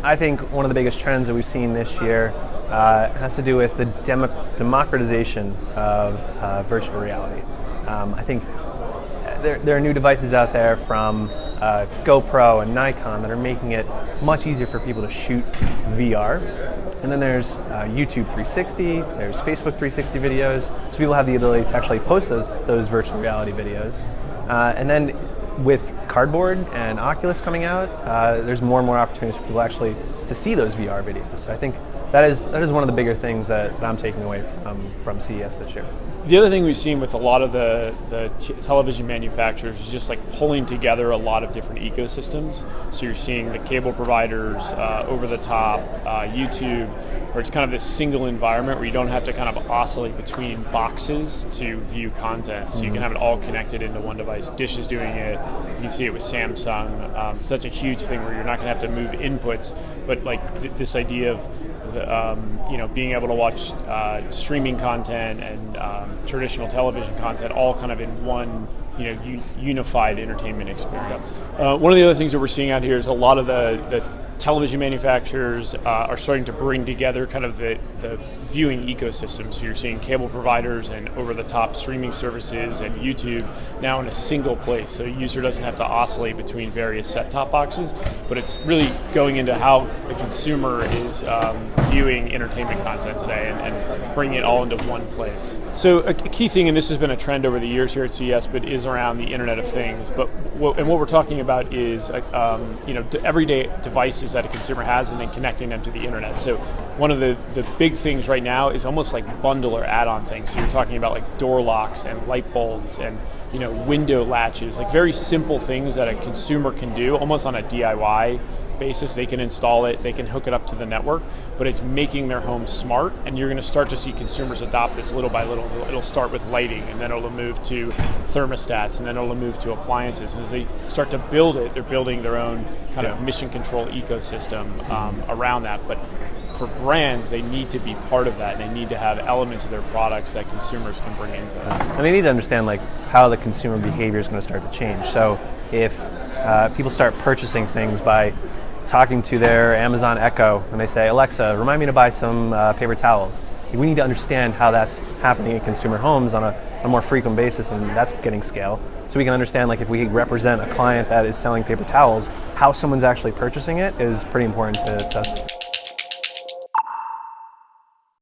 I think one of the biggest trends that we've seen this year has to do with the democratization of virtual reality. I think there are new devices out there from GoPro and Nikon that are making it much easier for people to shoot VR. And then there's YouTube 360, there's Facebook 360 videos, so people have the ability to actually post those virtual reality videos. And then with Cardboard and Oculus coming out, there's more and more opportunities for people actually to see those VR videos. So I think that is one of the bigger things that I'm taking away from CES this year. The other thing we've seen with a lot of the television manufacturers is just like pulling together a lot of different ecosystems. So you're seeing the cable providers, over the top, YouTube, where it's kind of this single environment where you don't have to kind of oscillate between boxes to view content. So you can have it all connected into one device. Dish is doing it. You can see it with Samsung. So that's a huge thing where you're not going to have to move inputs, but like this idea of being able to watch streaming content and traditional television content all kind of in one unified entertainment experience. One of the other things that we're seeing out here is a lot of the television manufacturers are starting to bring together kind of the viewing ecosystem. So you're seeing cable providers and over-the-top streaming services and YouTube now in a single place. So a user doesn't have to oscillate between various set-top boxes, but it's really going into how the consumer is viewing entertainment content today and bringing it all into one place. So a key thing, and this has been a trend over the years here at CES, but is around the Internet of Things. But what we're talking about is everyday devices that a consumer has and then connecting them to the internet. So one of the big things right now is almost like bundle or add-on things. So you're talking about like door locks and light bulbs and window latches, like very simple things that a consumer can do almost on a DIY basis. They can install it, they can hook it up to the network, but it's making their home smart, and you're going to start to see consumers adopt this little by little. It'll start with lighting, and then it'll move to thermostats, and then it'll move to appliances. And as they start to build it, they're building their own kind of mission control ecosystem around that. But for brands, they need to be part of that, and they need to have elements of their products that consumers can bring into it. And they need to understand how the consumer behavior is going to start to change. So if people start purchasing things by talking to their Amazon Echo and they say, Alexa, remind me to buy some paper towels. We need to understand how that's happening in consumer homes on a more frequent basis, and that's getting scale. So we can understand, if we represent a client that is selling paper towels, how someone's actually purchasing it is pretty important to us.